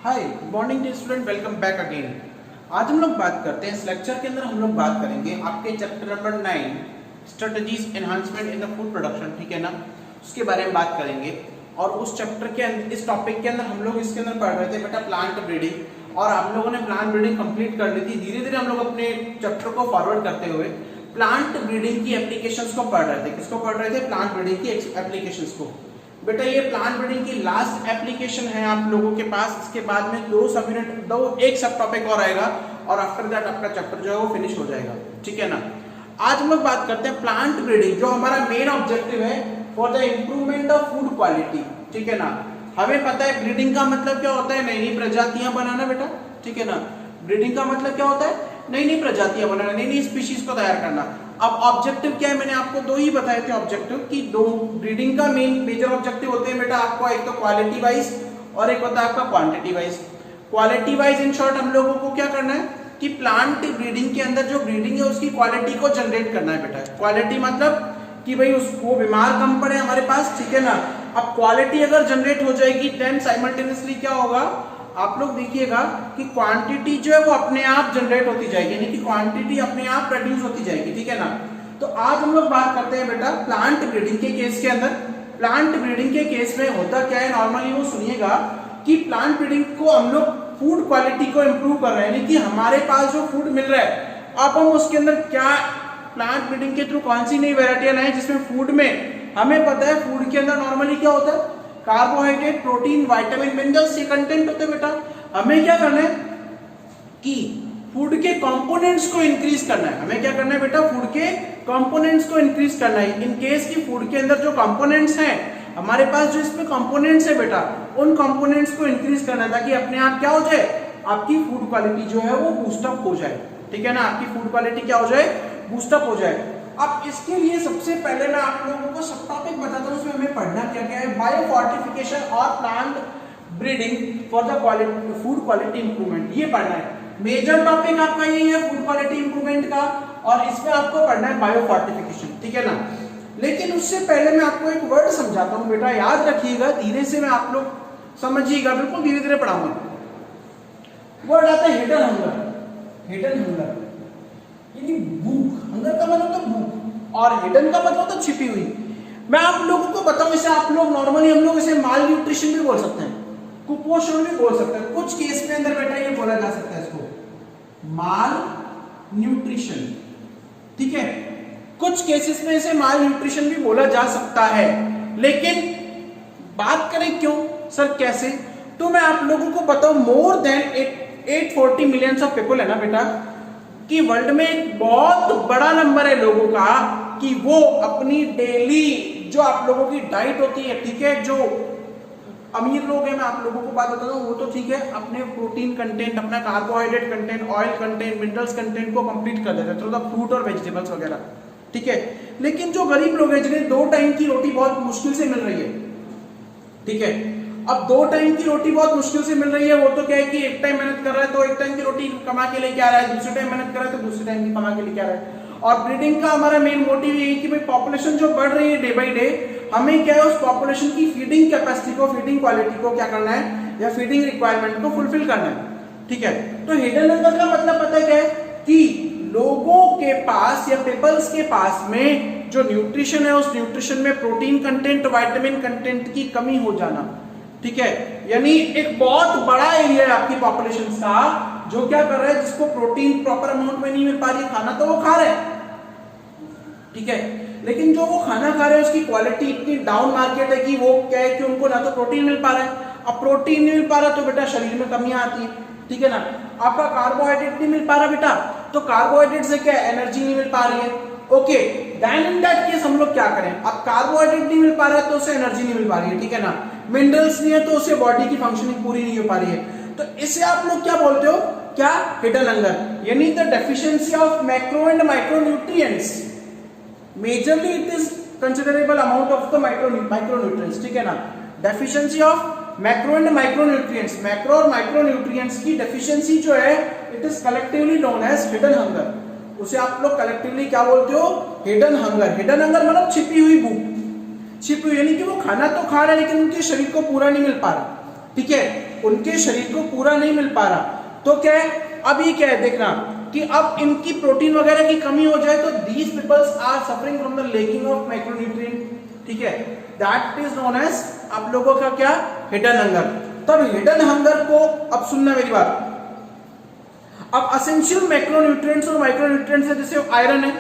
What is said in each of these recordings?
हाय good morning dear student, welcome back again. आज हम लोग बात करते हैं, इस लेक्चर के अंदर हम लोग बात करेंगे आपके chapter number 9 strategies enhancement in the food production, ठीक है ना। उसके बारे में बात करेंगे और उस चैप्टर के अंदर, इस टॉपिक के अंदर हम लोग इसके अंदर पढ़ रहे थे बेटा प्लांट ब्रीडिंग, और आप लोगों ने प्लांट ब्रीडिंग कंप्लीट कर ली थी। धीरे धीरे हम लोग अपने चैप्टर को फॉरवर्ड करते हुए प्लांट ब्रीडिंग की एप्लीकेशंस को पढ़ रहे थे। किसको पढ़ रहे थे? प्लांट ब्रीडिंग की एप्लीकेशंस को। बेटा ये प्लांट ब्रीडिंग की लास्ट एप्लीकेशन है आप लोगों के पास। इसके बाद में एक सब टॉपिक और आएगा और आफ्टर दैट आपका चैप्टर जो है वो फिनिश हो जाएगा, ठीक है ना। आज हम लोग बात करते हैं प्लांट ब्रीडिंग, जो हमारा मेन ऑब्जेक्टिव है for the improvement of food quality, ठीक है ना। हमें पता है ब्रीडिंग का मतलब क्या होता है? नई नई प्रजातियां बनाना बेटा, ठीक है ना। ब्रीडिंग का मतलब क्या होता है? नई नई प्रजातियां बनाना, नई नई स्पीशीज को तैयार करना। अब ऑब्जेक्टिव क्या है? मैंने आपको दो ही बताए थे ऑब्जेक्टिव, कि दो ब्रीडिंग का मेजर ऑब्जेक्टिव होते हैं बेटा आपको, एक तो क्वालिटी वाइज और एक होता है आपका quantity wise. Quality wise in short हम लोगों को क्या करना है कि प्लांट ब्रीडिंग के अंदर जो ब्रीडिंग है उसकी क्वालिटी को जनरेट करना है बेटा। क्वालिटी मतलब कि भाई उसको बीमार कम पड़े हमारे पास, ठीक है ना। अब क्वालिटी अगर जनरेट हो जाएगी देन साइमल्टेनियसली क्या होगा, आप लोग देखिएगा कि क्वांटिटी जो है वो अपने आप जनरेट होती जाएगी, यानी कि क्वांटिटी अपने आप प्रोड्यूस होती जाएगी, ठीक है ना। तो आज हम लोग बात करते हैं बेटा प्लांट ब्रीडिंग के केस के अंदर। प्लांट ब्रीडिंग के केस में होता क्या है, नॉर्मली वो सुनिएगा कि प्लांट ब्रीडिंग को हम लोग फूड क्वालिटी को इंप्रूव कर रहे हैं, यानी कि हमारे पास जो फूड मिल रहा है अब हम उसके अंदर क्या प्लांट ब्रीडिंग के थ्रू कौन सी नई वेराइटियां लाएं, जिसमें फूड में हमें पता है फूड के अंदर नॉर्मली क्या होता है, कार्बोहाइड्रेट, प्रोटीन, विटामिन, मिनरल्स ये कंटेंट होते हैं बेटा। हमें क्या करना है कि फूड के कंपोनेंट्स को इंक्रीज करना है। हमें क्या करना है बेटा? फूड के कंपोनेंट्स को इंक्रीज करना है। इन केस की फूड के अंदर जो कंपोनेंट्स हैं हमारे पास, जो इसमें कंपोनेंट्स है बेटा, उन कंपोनेंट्स को इंक्रीज करना है ताकि अपने आप क्या हो जाए, आपकी फूड क्वालिटी जो है वो बूस्टअप हो जाए, ठीक है ना। आपकी फूड क्वालिटी क्या हो जाए, बूस्टअप हो जाए। अब इसके लिए सबसे पहले मैं आप लोगों को सब टॉपिक बताता हूं, उसमें हमें पढ़ना क्या क्या है। बायो फोर्टिफिकेशन और plant breeding for the food quality improvement, ये पढ़ना है। मेजर टॉपिक आपका यही है फूड क्वालिटी इंप्रूवमेंट का, और इसमें आपको पढ़ना है बायो फोर्टिफिकेशन, ठीक है ना। लेकिन उससे पहले मैं आपको एक वर्ड समझाता हूं बेटा, याद रखिएगा, धीरे से मैं आप लोग समझिएगा, बिल्कुल धीरे धीरे पढ़ाऊंगा। वर्ड आता है हिडन हंगर। हिडन हंगर यानी भूख, हंगर का मतलब तो भूख, और हिडन का मतलब तो छिपी हुई। मैं आप लोगों को बताऊं, इसे आप लोग नॉर्मली हम लोग इसे माल न्यूट्रिशन भी बोल सकते हैं, कुपोषण भी बोल सकते हैं। कुछ केस में अंदर बेटा ये बोला जा सकता है इसको माल न्यूट्रिशन, ठीक है। कुछ केसेस में इसे माल न्यूट्रिशन भी बोला जा सकता है। लेकिन बात करें क्यों सर, कैसे, तो मैं आप लोगों को बताऊं, more than 840 millions of people है ना बेटा, कि वर्ल्ड में एक बहुत बड़ा नंबर है लोगों का कि वो अपनी डेली जो आप लोगों की डाइट होती है, ठीक है, जो अमीर लोग हैं, मैं आप लोगों को बात बताता हूँ, वो तो ठीक है, अपने प्रोटीन कंटेंट, अपना carbohydrate content, oil content, minerals content को कंप्लीट कर देते हैं थ्रू द फ्रूट और वेजिटेबल्स वगैरह, ठीक है। लेकिन जो गरीब लोग हैं जिन्हें 2 टाइम की रोटी बहुत मुश्किल से मिल रही है, ठीक है, अब 2 टाइम की रोटी बहुत मुश्किल से मिल रही है, वो तो क्या है कि एक टाइम मेहनत कर रहा है तो एक टाइम की रोटी कमा के लेके आ रहा है, दूसरे टाइम मेहनत कर रहा है तो दूसरे टाइम की कमा के लेके आ रहा है। और ब्रीडिंग का हमारा मेन मोटिव यही कि भाई पॉपुलेशन जो बढ़ रही है डे बाई डे, हमें क्या है उस पॉपुलेशन की फीडिंग कैपेसिटी को, फीडिंग क्वालिटी को क्या करना है, या फीडिंग रिक्वायरमेंट को फुलफिल करना है, ठीक है। तो हिडन हंगर का मतलब पता है क्या है कि लोगों के पास या पीपल्स के पास में जो न्यूट्रिशन है उस न्यूट्रिशन में प्रोटीन कंटेंट, विटामिन कंटेंट की कमी हो जाना, ठीक है। यानी एक बहुत बड़ा एरिया है आपकी पॉपुलेशन का जो क्या कर रहा है, जिसको प्रोटीन प्रॉपर अमाउंट में नहीं मिल पा रही है, खाना तो वो खा रहे हैं, ठीक है, लेकिन जो वो खाना खा रहे हैं उसकी क्वालिटी इतनी डाउन मार्केट है कि वो क्या है कि उनको ना तो प्रोटीन मिल पा रहा है। अब प्रोटीन नहीं मिल पा रहा तो बेटा शरीर में कमियां आती है, ठीक है ना। आपका कार्बोहाइड्रेट नहीं मिल पा रहा बेटा, तो कार्बोहाइड्रेट से क्या एनर्जी नहीं मिल पा रही है, okay. Then in that case हम लोग क्या करें, अब कार्बोहाइड्रेट नहीं मिल पा रहा है तो उसे एनर्जी नहीं मिल पा रही है, ठीक है ना। मिनरल्स नहीं है तो उसे बॉडी की फंक्शनिंग पूरी नहीं हो पा रही है, तो इसे आप लोग क्या बोलते हो, क्या, हिडन हंगर, यानी the deficiency of macro and micro nutrients. Majorly it is considerable amount of the micro nutrients, ठीक है ना। Deficiency of macro and micro nutrients, macro और माइक्रो न्यूट्रिएंट्स की डेफिशिएंसी जो है it is collectively known as hidden hunger. उसे आप लोग कलेक्टिवली क्या बोलते हो, हिडन हंगर। हिडन हंगर मतलब छिपी हुई भूख, छिपी हुई यानी कि वो खाना तो खा रहे हैं लेकिन उनके शरीर को पूरा नहीं मिल पा रहा, ठीक है, उनके शरीर को पूरा नहीं मिल पा रहा, तो क्या है, अब ये क्या है देखना कि अब इनकी प्रोटीन वगैरह की कमी हो जाए तो these peoples are suffering from the lacking of macronutrient. ठीक है, दैट इज नोन एज आप लोगों का क्या, हिडन हंगर। तब हिडन हंगर को, अब सुनना मेरी बात, अब असेंशियल मैक्रोन्यूट्रिएंट्स और माइक्रोन्यूट्रिएंट्स है, जैसे आयरन है,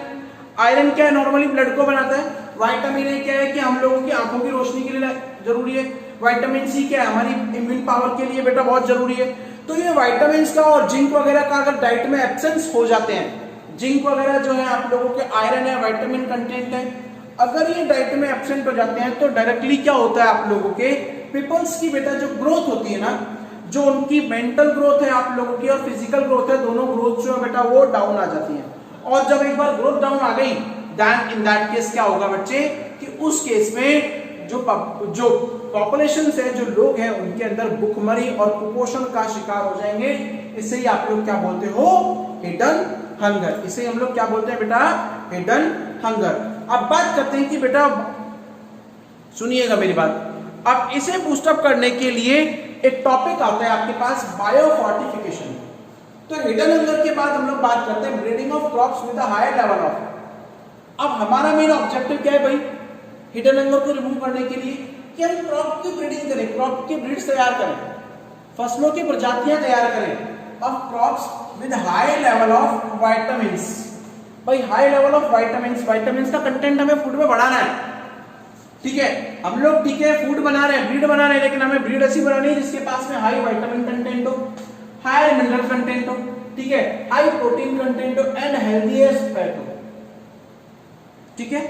आयरन क्या है, नॉर्मली ब्लड को बनाता है। विटामिन ए क्या है कि हम लोगों की आंखों की रोशनी के लिए जरूरी है। विटामिन सी क्या है, हमारी इम्यून पावर के लिए बेटा बहुत जरूरी है। तो ये विटामिन का और जिंक वगैरह का अगर डाइट में एब्सेंस हो जाते हैं, जिंक वगैरह जो है आप लोगों के आयरन है, विटामिन कंटेंट है, अगर ये डाइट में एब्सेंट हो जाते हैं तो डायरेक्टली क्या होता है, आप लोगों के पीपल्स की बेटा जो ग्रोथ होती है ना, जो उनकी मेंटल ग्रोथ है आप लोगों की और फिजिकल ग्रोथ है, दोनों ग्रोथ जो है बेटा वो डाउन आ जाती है। और जब एक बार ग्रोथ डाउन आ गई, देन इन दैट केस क्या होगा बच्चे कि उस केस में जो पॉपुलेशन है, जो लोग हैं, उनके अंदर भूखमरी और कुपोषण का शिकार हो जाएंगे। इसे ही आप लोग क्या बोलते हो, हिडन हंगर। इसे हम लोग क्या बोलते हैं बेटा, हिडन हंगर। अब बात करते हैं कि बेटा सुनिएगा मेरी बात, अब इसे बूस्टअप करने के लिए एक टॉपिक आता है आपके पास, बायोफोर्टिफिकेशन। तो हिडन हंगर के बाद हम लोग बात करते हैं breeding of crops with a higher level of. अब हमारा मेन ऑब्जेक्टिव क्या है भाई, हिडन हंगर को रिमूव करने के लिए कि हम क्रॉप की ब्रीडिंग करें, क्रॉप की ब्रीड्स तैयार करें, फसलों की प्रजातियां तैयार करें of crops with high level of vitamins. भाई high level of vitamins, vitamins का कंटेंट हमें फूड में बढ़ाना है। ठीक है, हम लोग ठीक है फूड बना रहे हैं, ब्रीड बना रहे हैं, लेकिन हमें ब्रीड ऐसी बनानी है जिसके पास में हाई विटामिन कंटेंट हो, हाई मिनरल कंटेंट हो, ठीक है, हाई प्रोटीन कंटेंट हो एंड हेल्दीएस्ट फैट हो। ठीक है,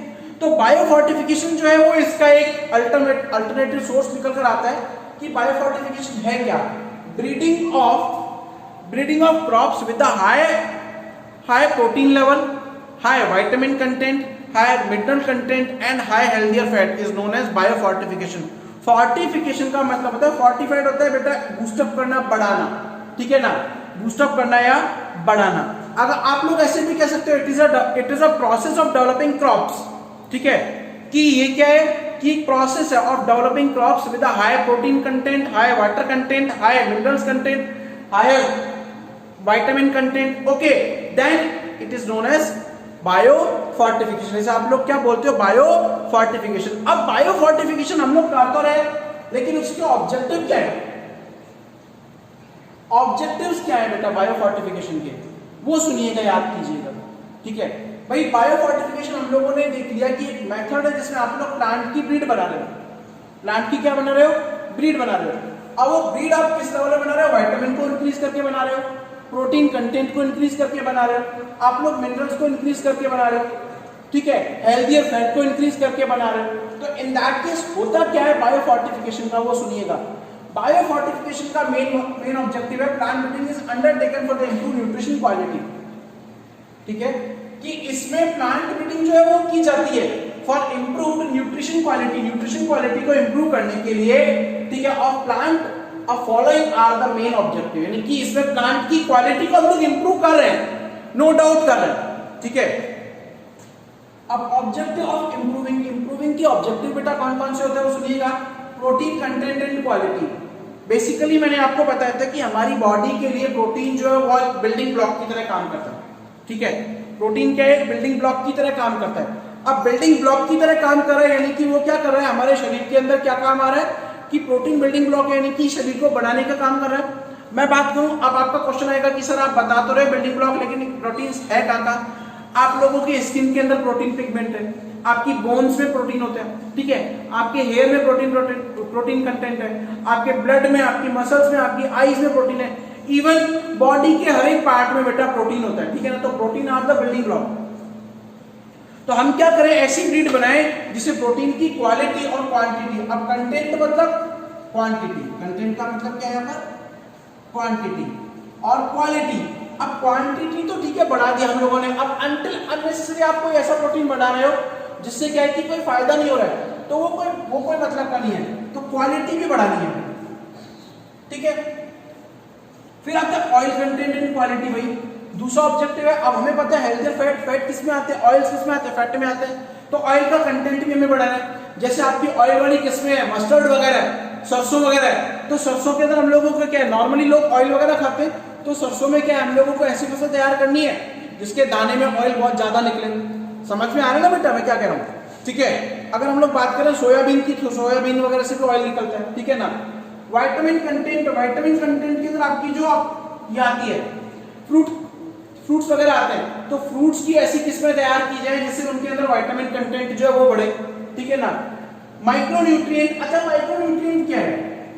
तो बायोफोर्टिफिकेशन जो है वो इसका एक अल्टरनेटिव सोर्स निकल कर आता है कि बायोफोर्टिफिकेशन है क्या, breeding of crops with high protein level, high vitamin content, high mineral content and high healthier fat is known as biofortification. Fortification का मतलब होता है, फोर्टिफाइड होता है बेटा बूस्टअप करना, बढ़ाना। ठीक है ना, बूस्टअप करना या बढ़ाना। अगर आप लोग ऐसे भी कह सकते हो, it is a process of developing crops. ठीक है, कि ये क्या है कि प्रोसेस है of developing crops with high protein content, high water content, high minerals content, higher vitamin content. Okay, then it is known as biofortification. जैसे आप लोग क्या बोलते हो, बायोफोर्टिफिकेशन। अब बायोफोर्टिफिकेशन हम लोग कर तो रहे, लेकिन उसके ऑब्जेक्टिव क्या है, ऑब्जेक्टिव्स क्या है बेटा बायोफोर्टिफिकेशन के, वो सुनिएगा, याद कीजिएगा। ठीक है भाई, बायोफोर्टिफिकेशन हम लोगों ने देख लिया कि एक मेथड है जिसमें आप लोग प्लांट की ब्रीड बना रहे हो, प्लांट की क्या बना रहे हो, ब्रीड बना रहे हो। अब वो ब्रीड आप किस लेवल में बना रहे हो, विटामिन को इंक्रीज करके बना रहे हो, प्रोटीन कंटेंट को इंक्रीज करके बना रहे हो, आप लोग मिनरल्स को इंक्रीज करके बना रहे हो, ठीक है, हेल्दियर फैट को इंक्रीज करके बना रहे हो। तो इन दैट केस होता क्या है बायोफोर्टिफिकेशन का, वो सुनिएगा। बायोफोर्टिफिकेशन का मेन ऑब्जेक्टिव है plant breeding is undertaken for the improve nutrition quality. ठीक है, कि इसमें प्लांट ब्रीडिंग जो है वो की जाती है for improved nutrition quality, nutrition quality को इंप्रूव करने के लिए। ठीक है, of plant of following are the main objective, यानी कि इसमें प्लांट की क्वालिटी को हम लोग इंप्रूव कर रहे हैं, नो डाउट कर रहे हैं। ठीक है, अब ऑब्जेक्टिव ऑफ इंप्रूविंग की ऑब्जेक्टिव बेटा कौन कौन से होते हैं वो सुनिएगा। Protein content and quality. Basically मैंने आपको बताया था कि हमारी बॉडी के लिए प्रोटीन जो है वो बिल्डिंग ब्लॉक की तरह काम करता है। ठीक है, प्रोटीन क्या है, बिल्डिंग ब्लॉक की तरह काम करता है। अब बिल्डिंग ब्लॉक की तरह काम कर रहा है, यानी कि वो क्या कर रहा है, हमारे शरीर के अंदर क्या काम आ रहा है कि प्रोटीन बिल्डिंग ब्लॉक, यानी कि शरीर को बढ़ाने का काम कर रहा है। मैं बात करूं, अब आपका क्वेश्चन आएगा कि सर आप बता तो रहे बिल्डिंग ब्लॉक, लेकिन प्रोटीन है कहाँ? आप लोगों की स्किन के अंदर प्रोटीन पिगमेंट है, आपकी बोन्स में प्रोटीन होते हैं, ठीक है, आपके हेयर में प्रोटीन कंटेंट है, आपके ब्लड में, आपकी मसल्स में, आपकी आईज में प्रोटीन है, इवन बॉडी के हर एक पार्ट में बेटा प्रोटीन होता है। ठीक है ना, तो protein are the building block. तो हम क्या करें, ऐसी ब्रीड बनाएं जिसे प्रोटीन की क्वालिटी और क्वांटिटी, अब कंटेंट मतलब क्वांटिटी, कंटेंट का मतलब क्या है यहाँ पर, क्वांटिटी और क्वालिटी। अब क्वांटिटी तो ठीक है बढ़ा दिया हम लोगों ने, अब अनटिल अननेसेसरी आप कोई ऐसा प्रोटीन बना रहे हो जिससे क्या है कि कोई फायदा नहीं हो रहा है, तो वो कोई मतलब का नहीं है, तो क्वालिटी भी बढ़ानी है। ठीक है, फिर आता है ऑयल कंटेंट एंड क्वालिटी। भाई दूसरा ऑब्जेक्टिव है, अब हमें पता है हेल्दियर फैट किस में आते हैं, ऑयल्स किस में आते हैं, फैट में आते हैं, तो ऑयल का कंटेंट भी हमें बढ़ाना है। जैसे आपकी ऑयल वाली किस्में है, मस्टर्ड वगैरह, सरसों वगैरह है, तो सरसों के अंदर हम लोगों को क्या है, नॉर्मली लोग ऑयल वगैरह खाते हैं, तो सरसों में क्या है, हम लोगों को ऐसी फसल तैयार करनी है जिसके दाने में ऑयल बहुत ज्यादा निकले। समझ में आ रहा है ना बेटा मैं क्या कह रहा हूँ? ठीक है। अगर हम लोग बात करें सोयाबीन की, तो सोयाबीन वगैरह से भी ऑयल निकलता है, ठीक है ना। विटामिन कंटेंट, विटामिन कंटेंट के अंदर आपकी जो ये आती है फ्रूट्स वगैरह आते हैं, तो फ्रूट्स की ऐसी किस्में तैयार की जाए जिससे उनके अंदर विटामिन कंटेंट जो है वो बढ़े, ठीक है ना। माइक्रोन्यूट्रिएंट, अच्छा माइक्रोन्यूट्रिएंट क्या है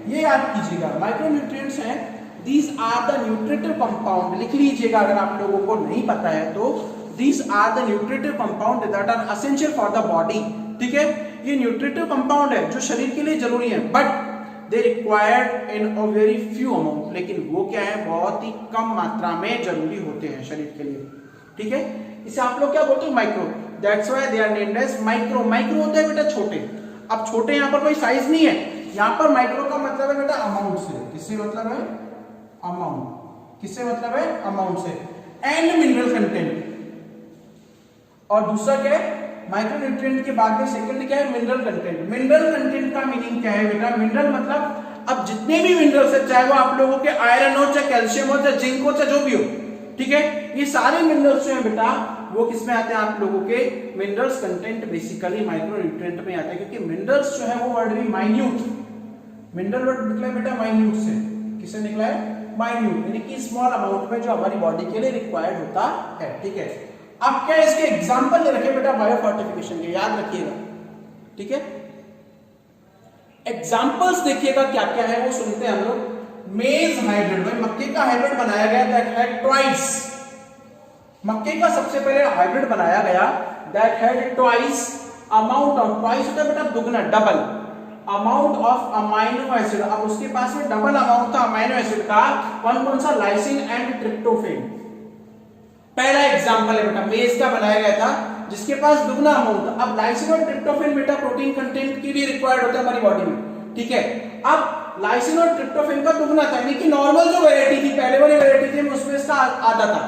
ये याद कीजिएगा। माइक्रोन्यूट्रिएंट्स हैं, these are the nutritive compound, लिख लीजिएगा अगर आप लोगों को नहीं पता है तो। These are the nutritive compound that are essential for the body, ठीक है। ये न्यूट्रिटिव कंपाउंड है जो शरीर के लिए जरूरी है, but they required in a very few amount, लेकिन वो क्या है, बहुत ही कम मात्रा में जरूरी होते हैं शरीर के लिए, ठीक है। इसे आप लोग क्या बोलते हैं, micro, that's why they are named as micro. Micro होता है बेटा छोटे, अब छोटे यहाँ पर कोई साइज नहीं है, यहाँ पर माइक्रो का मतलब है बेटा अमाउंट से। किससे मतलब है, अमाउंट, किससे मतलब है, अमाउंट से। एंड मिनरल कंटेंट, और दूसरा क्या है, माइक्रोन्यूट्रिएंट के बाद में सेकंड क्या है, मिनरल कंटेंट। मिनरल कंटेंट का मीनिंग क्या है बेटा, मिनरल मतलब अब जितने भी मिनरल्स है, चाहे वो आप लोगों के आयरन हो, चाहे कैल्शियम हो, चाहे जिंक हो, चाहे जो भी हो, ठीक है, ये सारे मिनरल्स जो है बेटा वो किसमें आते हैं, आप लोगों के मिनरल्स कंटेंट बेसिकली माइक्रोन्यूट्रिएंट में आते हैं, क्योंकि मिनरल्स जो है वो वर्ड भी माइन्यूट, मिनरल वर्ड निकला है बेटा माइन्यूट से। किससे निकला है, माइन्यूट, यानी कि स्मॉल अमाउंट में जो हमारी बॉडी के लिए रिक्वायर्ड होता है, ठीक है। अब क्या इसके एग्जांपल ले रखे बेटा बायोफोर्टिफिकेशन के, याद रखिएगा, ठीक है। एग्जांपल्स देखिएगा क्या क्या है वो सुनते हैं हम लोग। मेज हाइब्रिड, भाई मक्के का हाइब्रिड बनाया गया, दैट हैड ट्वाइस, मक्के का सबसे पहले हाइब्रिड बनाया गया, that had twice amount of, twice होता है बेटा दुगना, double amount of amino acid. अब उसके पास में डबल अमाउंट था अमाइनो एसिड का, कौन सा, लाइसिन एंड ट्रिप्टोफैन। पहला एग्जांपल है बेटा, मेज का बनाया गया था जिसके पास दुगना अमाउंट था। अब लाइसिन और ट्रिप्टोफैन बेटा प्रोटीन कंटेंट के लिए रिक्वायर्ड होता है हमारी बॉडी में, ठीक है। अब लाइसिन और ट्रिप्टोफैन का दुगना था, यानी कि नॉर्मल जो वैरायटी थी, पहले वाली वैरायटी थी उसमें इसका आधा था।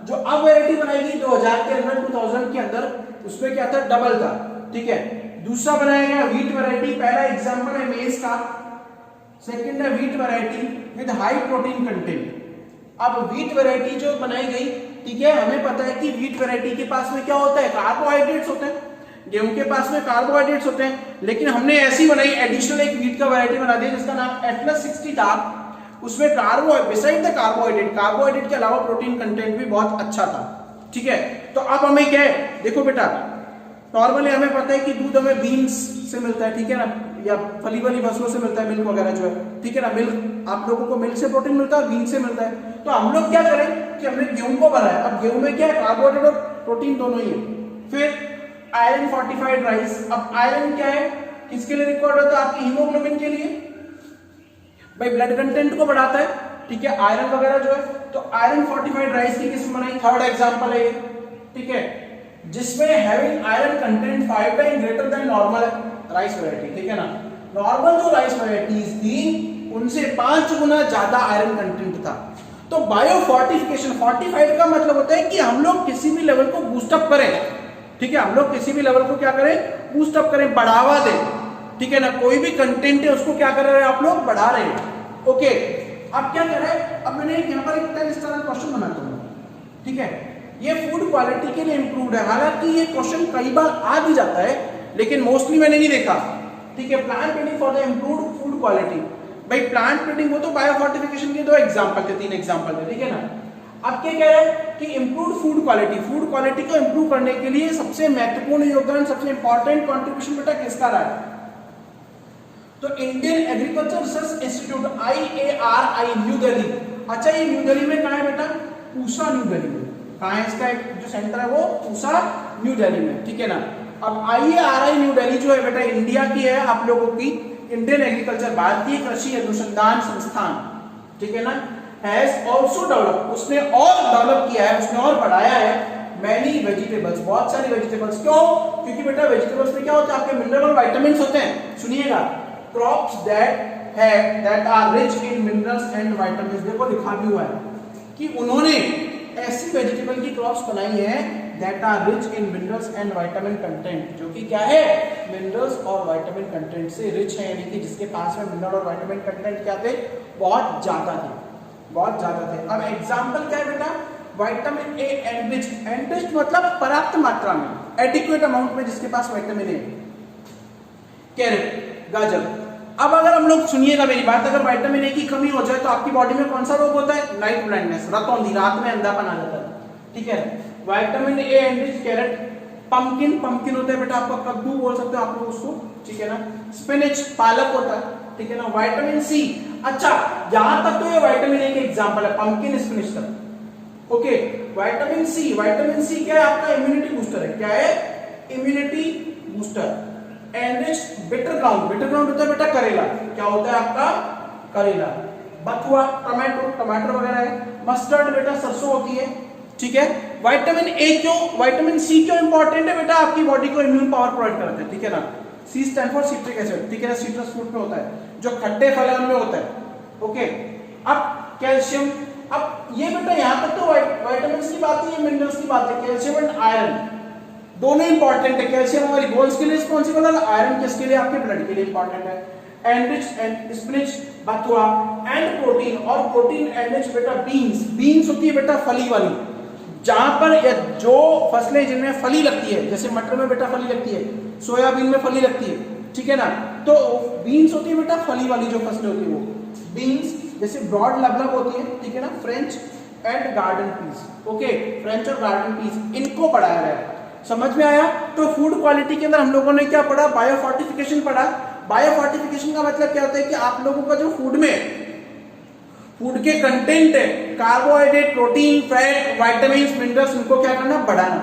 जो अब वैरायटी बनाई गई 2000 के अंदर, 2000 के अंदर, उसमें क्या था, डबल था, ठीक है। दूसरा बनाया गया व्हीट वैरायटी, पहला एग्जांपल है मेज का, सेकंड है wheat variety with high protein content. अब व्हीट वैरायटी जो बनाई गई, ठीक है, हमें पता है कि व्हीट वैरायटी के पास में क्या होता है, कार्बोहाइड्रेट्स होते हैं, गेहूं के पास में कार्बोहाइड्रेट्स होते हैं, लेकिन हमने ऐसी बनाई एडिशनल एक व्हीट का वैरायटी बना दिया जिसका नाम एटलस 60 था। उसमें बिसाइड द कार्बोहाइड्रेट के अलावा प्रोटीन कंटेंट भी बहुत अच्छा था, ठीक है। तो अब हमें क्या है, देखो बेटा नॉर्मली हमें पता है कि दूध हमें बीन्स से मिलता है, ठीक है ना, या फली वाली फसलों से मिलता है, मिल्क वगैरह जो है, ठीक है ना। मिल्क आप लोगों को मिल्क से प्रोटीन मिलता है, बीन से मिलता है। तो हम लोग क्या करें कि हमने गेहूं को बनाया, अब गेहूं में क्या है, कार्बोहाइड्रेट और प्रोटीन दोनों ही है। फिर आयरन फोर्टिफाइड राइस, अब आयरन क्या है, किसके लिए रिक्वायर्ड होता है, आपकी हीमोग्लोबिन के लिए, भाई ब्लड कंटेंट को बढ़ाता है, ठीक है, आयरन वगैरह जो है। तो आयरन फोर्टिफाइड राइस की किस्म बनाई, थर्ड एग्जांपल है ये, ठीक है, जिसमें having iron content 5 time greater than normal rice variety, ठीक है ना। नॉर्मल जो राइस वैरायटीज थी उनसे 5 गुना ज्यादा आयरन कंटेंट था। तो बायोफोर्टिफिकेशन, फोर्टिफाइड का मतलब होता है कि हम लोग किसी भी लेवल को बूस्टअप करें, ठीक है, हम लोग किसी भी लेवल को क्या करें, बूस्टअप करें, बढ़ावा दें, ठीक है ना। कोई भी कंटेंट है उसको क्या कर रहे हैं आप लोग, बढ़ा रहे हैं, ओके। अब क्या कर रहे हैं, अब मैंने यहाँ पर एक इस तरह का क्वेश्चन बनाता हूँ, ठीक है, ये फूड क्वालिटी के लिए इंप्रूव्ड है। हालांकि ये क्वेश्चन कई बार आ भी जाता है, लेकिन मोस्टली मैंने नहीं देखा, ठीक है। Plant breeding for the improved food quality, भाई प्लांट ब्रीडिंग वो तो बायोफोर्टिफिकेशन के 2 एग्जांपल थे, 3 एग्जांपल थे, ठीक है ना। अब क्या कह रहे हैं कि इंप्रूव्ड फूड क्वालिटी को इंप्रूव करने के लिए सबसे महत्वपूर्ण योगदान, सबसे इंपॉर्टेंट कंट्रीब्यूशन बेटा किसका रहा है, तो Indian agriculture research institute IARI new Delhi. अच्छा ये न्यू दिल्ली में कहाँ है बेटा, पूसा न्यू दिल्ली में, कहाँ है इसका जो सेंटर है वो पूसा न्यू दिल्ली में, ठीक है ना। अब IARI न्यू दिल्ली जो है बेटा इंडिया की है, आप लोगों की इंडियन एग्रीकल्चर, भारतीय कृषि अनुसंधान संस्थान, ठीक है ना, हैज आल्सो डेवलप, उसने और डेवलप किया है, उसने और बढ़ाया है मैनी वेजिटेबल्स, बहुत सारी वेजिटेबल्स। क्यों, क्योंकि बेटा वेजिटेबल्स में क्या होता है, आपके मिनरल और विटामिन्स होते हैं। सुनिएगा, crops that are rich in minerals and vitamins, देखो लिखा भी हुआ है कि उन्होंने ऐसी वेजिटेबल की क्रॉप्स बनाई है that are rich in minerals and vitamin content, जो कि क्या है, मिनरल्स और विटामिन कंटेंट से रिच है, यानी कि जिसके पास में मिनरल और विटामिन कंटेंट क्या थे, बहुत ज्यादा थे, बहुत ज्यादा थे। अब एग्जांपल क्या है बेटा, विटामिन ए एनरिच्ड, एनरिच्ड मतलब पर्याप्त मात्रा में, एडिक्वेट अमाउंट में जिसके पास विटामिन ए। कैरेट, गाजर। अब अगर हम लोग सुनिएगा मेरी बात, अगर विटामिन ए की कमी हो जाए तो आपकी बॉडी में कौन सा रोग होता है, नाइट ब्लाइंडनेस, रतौंधी, रात में अंधापन आ जाता है, ठीक है। Vitamin A enriched carrot, pumpkin, pumpkin होता है बेटा आपका कद्दू बोल सकते हो आप लोग उसको, ठीक है ना। स्पिनच, पालक होता है, ठीक है ना। विटामिन सी, अच्छा यहां तक तो ये विटामिन ए के एग्जांपल है, पंपकिन, स्पिनच तक, okay. Vitamin C, vitamin C क्या है, आपका इम्यूनिटी बूस्टर है, क्या है, immunity booster. Enriched bitter gourd, bitter gourd होता है बेटा करेला, क्या होता है आपका, करेला। बथुआ, टमाटो, टमाटर वगैरह है। मस्टर्ड बेटा सरसों होती है, ठीक है। विटामिन ए क्यों, विटामिन सी क्यों इंपॉर्टेंट है बेटा, आपकी बॉडी को इम्यून पावर प्रोवाइड कराता है, ठीक है ना। सी स्टैंड फॉर सिट्रिक एसिड, ठीक है ना, सिट्रस फ्रूट में होता है, जो खट्टे फल है उनमें होता है, ओके। अब कैल्शियम, अब ये बेटा यहां तक तो विटामिन की बात है, मिनरल्स की बात है, कैल्शियम एंड आयरन दोनों इंपॉर्टेंट है। कैल्शियम हमारी बोन्स के लिए रिस्पॉन्सिबल है, आयरन किसके लिए, आपके ब्लड के लिए इंपॉर्टेंट है। एनरिच एंड स्पिनच, बथुआ एंड प्रोटीन, और प्रोटीन एनरिच बेटा बीन्स, बीन्स होती है बेटा फली वाली, जहां पर या जो फसलें जिनमें फली लगती है, जैसे मटर में बेटा फली लगती है, सोयाबीन में फली लगती है, ठीक है ना। तो बीन्स होती है बेटा फली वाली जो फसलें होती है वो बीन्स, जैसे ब्रॉड लबलब होती है, ठीक है ना। French and garden peas, okay, French और गार्डन पीस, इनको पढ़ाया गया है, समझ में आया। तो फूड क्वालिटी के अंदर हम लोगों ने क्या पढ़ा, बायोफोर्टिफिकेशन पढ़ा। बायोफोर्टिफिकेशन का मतलब क्या होता है कि आप लोगों का जो फूड में फूड के कंटेंट है, carbohydrate, protein, fat, vitamin, minerals, इनको क्या करना, बढ़ाना।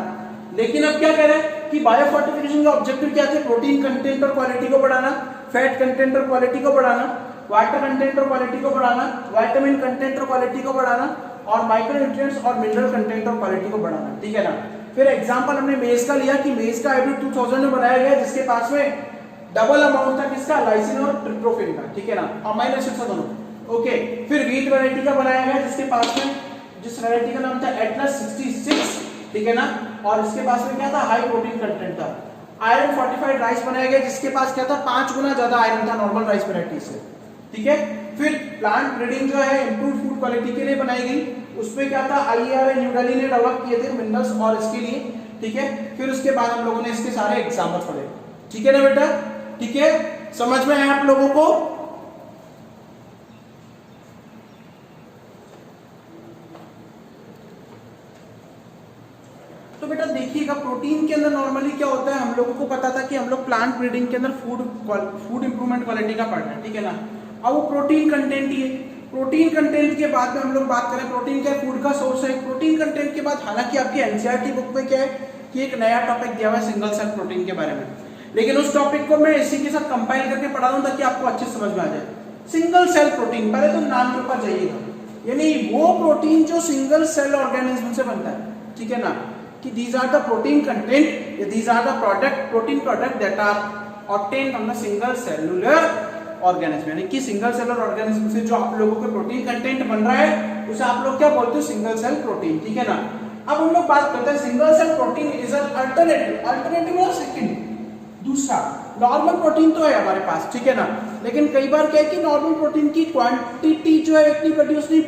लेकिन अब क्या कह रहे हैं कि बायोफोर्टिफिकेशन का ऑब्जेक्टिव क्या थे, प्रोटीन कंटेंट और क्वालिटी को बढ़ाना, फैट कंटेंट और क्वालिटी को बढ़ाना, वाटर कंटेंट और क्वालिटी को बढ़ाना, विटामिन कंटेंट और क्वालिटी को बढ़ाना, और माइक्रोन्यूट्रिएंट्स और मिनरल कंटेंट और क्वालिटी को बढ़ाना, ठीक है ना। फिर एग्जांपल हमने मेज का लिया कि मेज का हाइब्रिड 2000 में बनाया गया, जिसके पास में डबल अमाउंट था किसका, लाइसिन और ट्रिप्टोफैन का, ठीक है ना, अमाइनो एसिड्स दोनों, ओके। फिर व्हीट वैरायटी का बनाया गया, जिसके पास में जिस वैरायटी का नाम था एटलस 66, ठीक है ना, और इसके पास में क्या था, हाई प्रोटीन कंटेंट था। आयरन फोर्टिफाइड राइस बनाया गया, जिसके पास क्या था, 5 गुना ज्यादा आयरन था नॉर्मल राइस वैरायटी से, ठीक है। फिर प्लांट ब्रीडिंग जो है इंप्रूव फूड क्वालिटी के लिए बनाई गई, उसमें क्या था, IARA न्यू दिल्ली ने डेवलप किए थे मिनरल्स और इसके लिए, ठीक है। फिर उसके बाद हम लोगों ने इसके सारे एग्जांपल्स पढ़े, ठीक है ना बेटा, ठीक है, समझ में आया आप लोगों को। तो बेटा देखिएगा प्रोटीन के अंदर नॉर्मली क्या होता है, हम लोगों को पता था कि हम लोग प्लांट ब्रीडिंग के अंदर फूड इंप्रूवमेंट क्वालिटी का पढ़ रहे हैं, ठीक है ना। अब वो प्रोटीन कंटेंट ही है, प्रोटीन कंटेंट के बाद में हम लोग बात करें, प्रोटीन क्या फूड का सोर्स है। प्रोटीन कंटेंट के बाद हालांकि आपकी एनसीईआरटी बुक में क्या है कि एक नया टॉपिक दिया हुआ है सिंगल सेल प्रोटीन के बारे में, लेकिन उस टॉपिक को मैं इसी के साथ कंपाइल करके पढ़ा दूं ताकि आपको अच्छे समझ में आ जाए। सिंगल सेल प्रोटीन, पहले तो नाम के ऊपर जाइएगा, यानी वो प्रोटीन जो सिंगल सेल ऑर्गेनिज्म से बनता है, ठीक है ना, कि these are the protein content, these are the protein product that are obtained from the single cellular organism, यानी कि सिंगल सेलुलर ऑर्गेनिज्म से जो आप लोगों के प्रोटीन कंटेंट बन रहा है उसे आप लोग क्या बोलते हो, सिंगल सेल प्रोटीन, ठीक है ना। अब हम लोग बात करते हैं single cell protein is an alternative, alternative और सेकंड दूसरा नॉर्मल प्रोटीन तो है हमारे पास, ठीक है ना, लेकिन कई बार क्या है कि नॉर्मल प्रोटीन की क्वांटिटी जो है इतनी प्रोड्यूस नहीं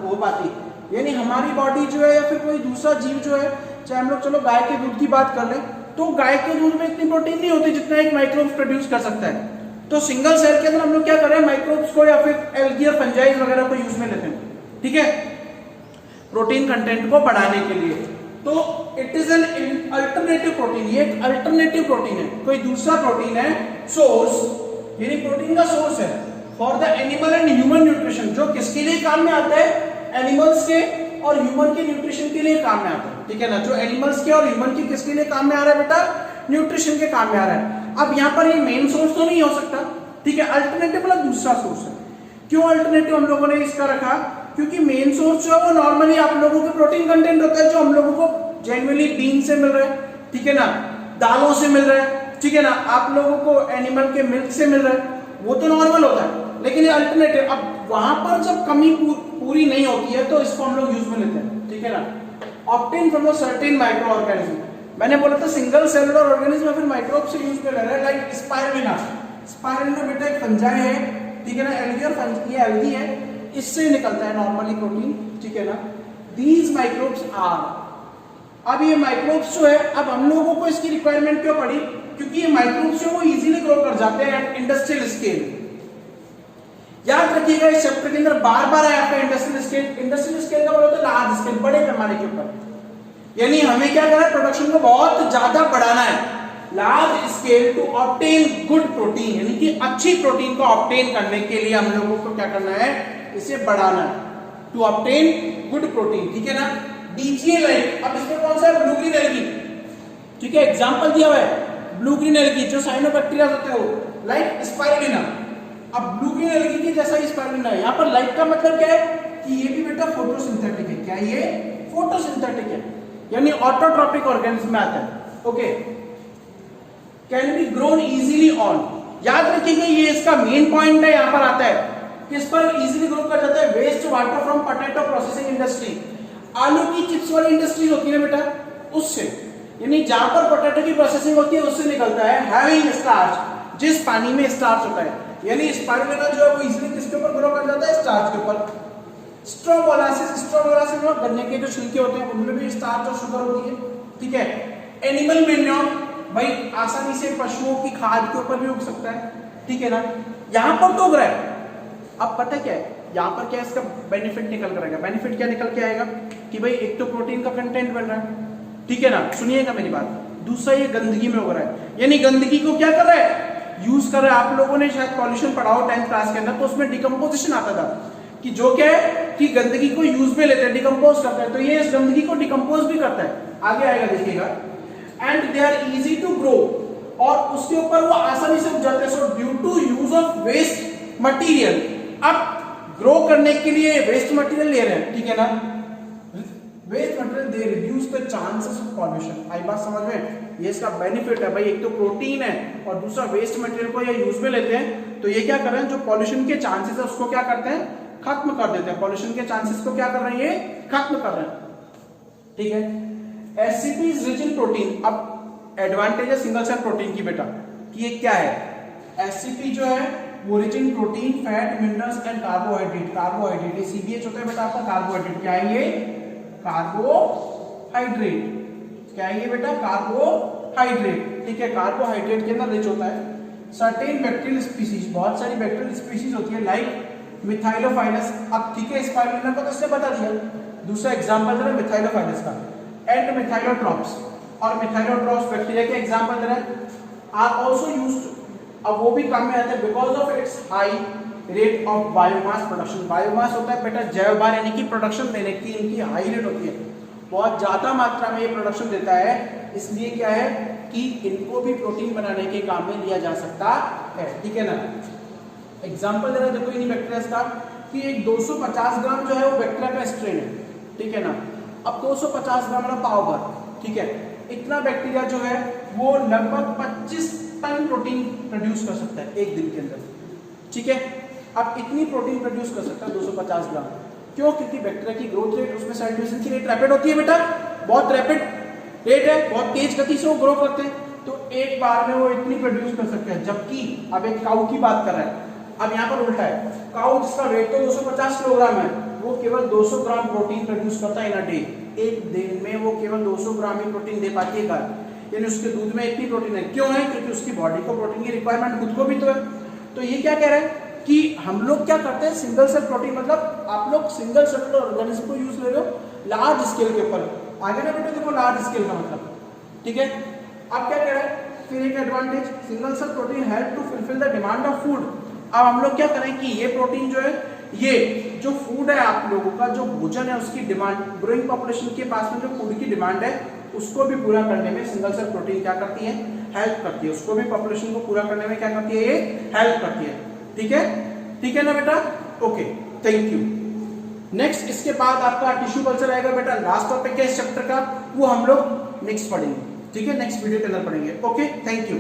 हो पाती, यानी हमारी बॉडी जो है या फिर कोई दूसरा जीव जो है, चाहे हम लोग चलो गाय के दूध की बात कर लें, तो गाय के दूध में इतनी प्रोटीन नहीं होती जितना एक माइक्रोब्स प्रोड्यूस कर सकता है। तो सिंगल सेल के अंदर हम लोग क्या कर रहे हैं, माइक्रोब्स को या फिर एल्गी और फंजाइज वगैरह को यूज में लेते हैं, ठीक है, प्रोटीन कंटेंट को बढ़ाने के लिए। तो it is an alternative protein, ये एक अल्टरनेटिव प्रोटीन है, कोई दूसरा प्रोटीन है सोर्स, यानी प्रोटीन का सोर्स है for the animal and human nutrition, जो किसके लिए काम में आता है, एनिमल्स के और ह्यूमन के न्यूट्रिशन के लिए काम में आता है, ठीक है ना। जो एनिमल्स के और ह्यूमन के किसके लिए काम में आ रहा है बेटा, न्यूट्रिशन के काम में आ रहा है। अब यहाँ पर ये मेन सोर्स तो नहीं हो सकता, ठीक है, अल्टरनेटिव मतलब दूसरा सोर्स है। क्यों अल्टरनेटिव हम लोगों ने इसका रखा, क्योंकि मेन सोर्स जो है वो नॉर्मली आप लोगों के प्रोटीन कंटेंट होता है जो हम लोगों को जेन्युइनली बीन से मिल रहा है, ठीक है ना, दालों से मिल रहा है, ठीक है ना, आप लोगों को एनिमल के मिल्क से मिल रहा है, वो तो नॉर्मल होता है, लेकिन ये अल्टरनेटिव, अब वहां पर जब कमी पूरी नहीं होती है तो इसको हम लोग यूज में लेते हैं, ठीक है ना। Obtain from a certain micro organism. मैंने बोला था सिंगल सेलुलर ऑर्गेनिज्म या फिर माइक्रोब से यूज में ले रहा है, लाइक स्पाइरुलिना। स्पाइरुलिना बेटा एक फंजाई है, ठीक है ना, एल्गी और फंजाई, ये एल्गी है, इससे निकलता है नॉर्मली प्रोटीन, ठीक है ना। दीज माइक्रोब्स आर, अब ये माइक्रोब्स जो है, अब हम लोगों को इसकी रिक्वायरमेंट क्यों पड़ी, क्योंकि ये माइक्रोब्स जो वो इजीली ग्रो कर जाते हैं एट इंडस्ट्रियल स्केल। याद रखिएगा इस चैप्टर के अंदर बार बार है आपका इंडस्ट्रियल स्केल। इंडस्ट्रियल स्केल का मतलब लार्ज स्केल, बड़े पैमाने के ऊपर, यानी हमें क्या करना है, प्रोडक्शन को बहुत ज्यादा बढ़ाना है, large scale to obtain good protein, यानी कि अच्छी प्रोटीन को ऑब्टेन करने के लिए हम लोगों को क्या करना है, इसे बढ़ाना है, टू ऑब्टेन गुड प्रोटीन, ठीक है ना। डीजीए लाइक, अब इसमें कौन सा है, ब्लू ग्रीन एल्गी, ठीक है, एग्जांपल दिया हुआ है ब्लू ग्रीन एल्गी, जो साइनोबैक्टीरिया होते हो, लाइक स्पाइरुलिना। अब ब्लू ग्रीन एल्गी के जैसा स्पाइरुलिना है, यहां पर लाइक का मतलब क्या है कि ये भी बेटा फोटोसिंथेटिक है। क्या ये फोटोसिंथेटिक है, यानी ऑटोट्रॉपिक ऑर्गेनिज्म में आता है। Okay, can be grown easily on, याद रखिएगा ये इसका मेन पॉइंट है, यहां पर आता है किस पर इजीली ग्रो कर जाता है, waste water from potato processing industry. आलू की चिप्स वाली इंडस्ट्री होती है बेटा, उससे, यानी जहां पर पोटैटो की प्रोसेसिंग होती है उससे निकलता है, हैविंग स्टार्च, जिस पानी में स्टार्च होता है, यानी स्पाइरुलिना जो है वो इजीली किसके ऊपर ग्रो कर जाता है, स्टार्च के ऊपर। स्ट्रॉ मोलासिस, स्ट्रॉ मोलासिस में गन्ने के जो छिलके होते हैं उनमें भी स्टार्च और शुगर होती है, ठीक है। एनिमल मेन्योर, भाई आसानी से पशुओं की खाद के ऊपर भी उग सकता है, ठीक है ना, यहां पर तो उग रहा है। अब पता क्या है यहां पर, क्या इसका बेनिफिट निकल कर आएगा, बेनिफिट क्या निकल के आएगा कि भाई एक तो प्रोटीन का कंटेंट बन रहा है, ठीक है ना, सुनिएगा मेरी बात। दूसरा ये गंदगी में हो रहा है, यानी गंदगी को क्या कर रहा है, यूज कर रहा है। आप लोगों ने शायद पॉल्यूशन पढ़ा हो 10th क्लास के अंदर, तो उसमें डिकम्पोजिशन आता था कि जो क्या है कि गंदगी को यूज में लेते हैं, डिकम्पोज करता है, तो ये इस गंदगी को डिकम्पोज भी करता है, आगे आएगा देखिएगा। And they are easy to grow, और उसके ऊपर वो आसानी से उग जाते हैं। So due to use of waste material, अब ग्रो करने के लिए वेस्ट मटेरियल ले रहे हैं, ठीक है ना, waste material they reduce the chances of pollution. आई बात समझ में, ये इसका बेनिफिट है भाई, एक तो प्रोटीन है और दूसरा वेस्ट मटेरियल को ये यूज में लेते हैं, तो ये क्या कर रहे हैं, जो पॉल्यूशन के चांसेस है उसको क्या करते हैं, खत्म कर देते हैं, पॉल्यूशन के चांसेस को क्या कर रहे हैं, ये खत्म कर रहे हैं, ठीक है। SCP is rich in protein, अब एडवांटेज है सिंगल सेल प्रोटीन की बेटा, कि ये क्या है, एससीपी जो है वो rich in protein, fat, minerals and carbohydrate. Carbohydrate ये सीबीएच होता है बेटा आपका, कार्बोहाइड्रेट क्या है, ये कार्बोहाइड्रेट, क्या है ये बेटा, कार्बोहाइड्रेट, ठीक है, कार्बोहाइड्रेट के अंदर रिच होता है। सर्टेन बैक्टीरियल स्पीसीज, बहुत सारी बैक्टीरियल स्पीसीज होती है, लाइक मिथाइलोफाइलस। अब ठीक है, स्पाइरुलिना को तो इसने बता दिया, दूसरा एग्जांपल दे रहा है मिथाइलोफाइलस का, एंड मिथाइलोट्रॉप्स, और मिथाइलोट्रॉप्स बैक्टीरिया के एग्जांपल दे रहा है, आर आल्सो यूज्ड, अब वो भी काम में आते हैं because of its high rate of biomass production. Biomass होता है बेटा जैव भार, यानी कि प्रोडक्शन देने की इनकी हाई रेट होती है, बहुत ज्यादा मात्रा में ये प्रोडक्शन देता है, इसलिए क्या है कि इनको भी प्रोटीन बनाने के काम में लिया जा सकता है, ठीक है ना। एग्जांपल दे रहा देखो इन्हीं बैक्टीरिया का, कि एक 250 ग्राम जो है वो बैक्टीरिया का स्ट्रेन है, ठीक है ना। अब 250 ग्राम वाला पाव भर, ठीक है, इतना बैक्टीरिया जो है वो लगभग 25 टन प्रोटीन प्रोड्यूस कर सकता है एक दिन के अंदर, ठीक है। अब इतनी प्रोटीन प्रोड्यूस कर सकता है 250 ग्राम, क्यों, क्योंकि बैक्टीरिया की ग्रोथ रेट, उसमें सेल डिवीजन की रेट रैपिड होती है बेटा, बहुत रैपिड रेट है, बहुत तेज गति से वो ग्रो करते हैं, तो एक बार में वो इतनी प्रोड्यूस कर सकते हैं। जबकि अब एक काऊ की बात कर रहा है, अब यहाँ पर उल्टा है, काऊ जिसका वेट तो 250 किलोग्राम है, वो केवल 200 ग्राम प्रोटीन प्रोड्यूस करता है इन अ डे, एक दिन में वो केवल 200 ग्राम ही प्रोटीन दे पाती है गाय, यानी उसके दूध में इतनी प्रोटीन है। क्यों है, क्योंकि उसकी बॉडी को प्रोटीन की रिक्वायरमेंट खुद को भी तो है। तो ये क्या कह रहा है कि हम लोग क्या करते हैं, सिंगल सेल प्रोटीन, मतलब आप लोग सिंगल सेलुलर ऑर्गेनिज्म को यूज ले रहे हो लार्ज स्केल के ऊपर, आगे ना बेटे देखो लार्ज स्केल का मतलब, ठीक है। अब क्या कह रहा है, फिर एक advantage, single cell protein help to fulfil the demand of food. अब हम लोग क्या करें कि ये प्रोटीन जो है, ये जो फूड है आप लोगों का जो भोजन है उसकी डिमांड, ग्रोइंग पॉपुलेशन के पास में जो फूड की डिमांड है उसको भी पूरा करने में सिंगल सेल प्रोटीन क्या करती है, हेल्प करती है, उसको भी पॉपुलेशन को पूरा करने में क्या करती है, ये हेल्प करती है, ठीक है, ठीक है ना बेटा, ओके, थैंक यू। नेक्स्ट इसके बाद आपका टिश्यू कल्चर आएगा बेटा, लास्ट टॉपिक है इस चैप्टर का, वो हम लोग नेक्स्ट पढ़ेंगे, ठीक है, नेक्स्ट वीडियो के अंदर पढ़ेंगे, ओके, थैंक यू।